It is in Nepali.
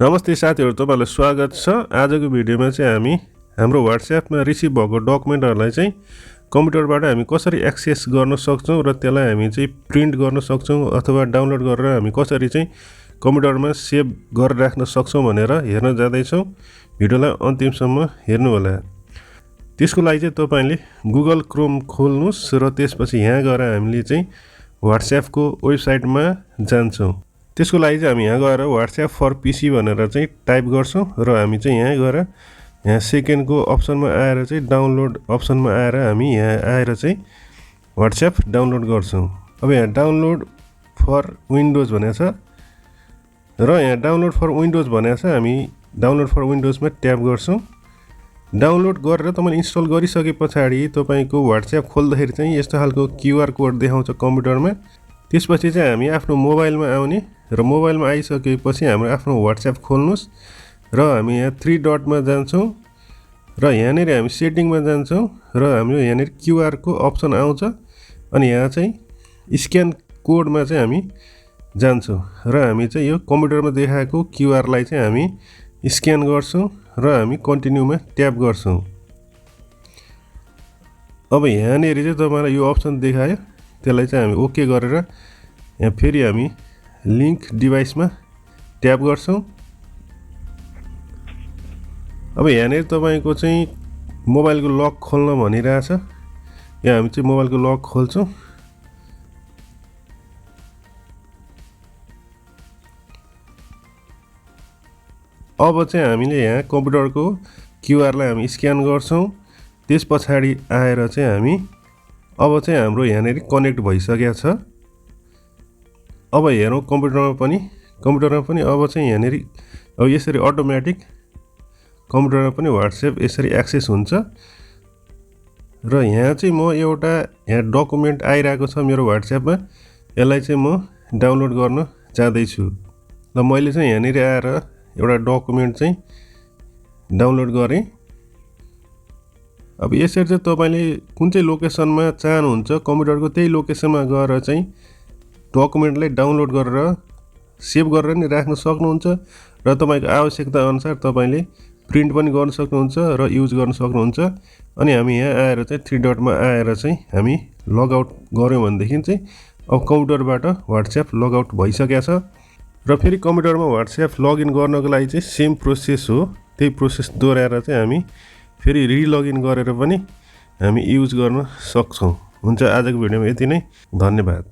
नमस्ते साथीहरु, तपाईहरुलाई स्वागत छ। आजको भिडियोमा चाहिँ हामी हाम्रो WhatsAppमा रिसिभ भएको डकुमेन्टहरुलाई चाहिँ कम्प्युटरबाट हामी कसरी एक्सेस गर्न सक्छौं र त्यसलाई हामी चाहिँ प्रिन्ट गर्न सक्छौं अथवा डाउनलोड गरेर हामी कसरी चाहिँ कम्प्युटरमा सेभ गरेर राख्न सक्छौं भनेर हेर्न जाँदै छौं। भिडियोलाई अन्तिमसम्म हेर्नु होला। त्यसको लागि चाहिँ तपाईले Google Chrome खोल्नुस् र त्यसपछि यहाँ गएर हामीले चाहिँ WhatsApp को वेबसाइटमा जान्छौं। त्यसको लागि चाहिँ हामी यहाँ गएर WhatsApp फर PC भनेर चाहिँ टाइप गर्छौं र हामी चाहिँ यहाँ गएर यहाँ सेकेन्डको अप्सनमा आएर चाहिँ डाउनलोड अप्सनमा आएर हामी यहाँ आएर चाहिँ WhatsApp डाउनलोड गर्छौं। अब यहाँ डाउनलोड फर विन्डोज भनेको छ र यहाँ डाउनलोड फर विन्डोज भनेको छ। हामी डाउनलोड फर विन्डोजमा ट्याप गर्छौं। डाउनलोड गरेर तपाईले इन्स्टल गरिसकेपछि तपाईको WhatsApp खोल्दाखेरि चाहिँ यस्तो खालको QR कोड देखाउँछ कम्प्युटरमा। त्यसपछि चाहिँ हामी आफ्नो मोबाइलमा आउने र मोबाइलमा आइसकेपछि हाम्रो आफ्नो WhatsApp खोल्नुस् र हामी यहाँ 3 डटमा जान्छौं र यहाँनेर हामी सेटिङमा जान्छौं र हाम्रो यहाँनेर QR को अप्सन आउँछ अनि यहाँ चाहिँ स्क्यान कोडमा चाहिँ हामी जान्छौं र हामी चाहिँ यो कम्प्युटरमा देखाएको QR लाई चाहिँ हामी स्क्यान गर्छौं र हामी कन्टिन्युमा ट्याप गर्छौं। अब यहाँनेर चाहिँ तपाईलाई यो अप्सन देखायो, त्यसलाई चाहिँ हामी ओके गरेर यहाँ फेरि हामी लिंक डिभाइसमा ट्याप गर्छौं। अब यहाँनेर तपाईको चाहिँ मोबाइलको लक खोल्न भनिरहेछ। यहाँ हामी चाहिँ मोबाइलको लक खोल्छौं। अब चाहिँ हामीले यहाँ कम्प्युटरको QR लाई हामी स्क्यान गर्छौं। त्यसपछि आएर चाहिँ हामी अब चाहिँ हाम्रो यहाँनेर कनेक्ट भइसकेको छ। अब हेरौं कम्प्युटरमा पनि अब चाहिँ यहाँनेर अब यसरी अटोमेटिक कम्प्युटरमा पनि WhatsApp यसरी एक्सेस हुन्छ। र यहाँ चाहिँ म एउटा यहाँ डकुमेन्ट आइराको छ मेरो WhatsAppमा, यसलाई चाहिँ म डाउनलोड गर्न चाहदै छु। ल मैले चाहिँ यहाँनेर आएर एउटा डकुमेन्ट चाहिँ डाउनलोड गरे। अब यसरी चाहिँ तपाईले कुन चाहिँ लोकेसनमा चाहनुहुन्छ कम्प्युटरको त्यही लोकेसनमा गएर चाहिँ डकुमेन्टलाई डाउनलोड गरेर सेभ गरेर नि राख्न सक्नुहुन्छ र तपाईको आवश्यकता अनुसार तपाईले प्रिन्ट पनि गर्न सक्नुहुन्छ र युज गर्न सक्नुहुन्छ। अनि हामी यहाँ आएर चाहिँ 3 डटमा आएर चाहिँ हामी लग आउट गर्यौं भनेदेखि चाहिँ अब कम्प्युटरबाट WhatsApp लग आउट भइसकेको छ र फेरि कम्प्युटरमा WhatsApp लगइन गर्नको लागि चाहिँ सेम प्रोसेस हो। त्यही प्रोसेस दोहोर्याएर चाहिँ हामी फेरि रिलगिन गरेर पनि हामी युज गर्न सक्छौं। हुन्छ, आजको भिडियोमा यति नै। धन्यवाद।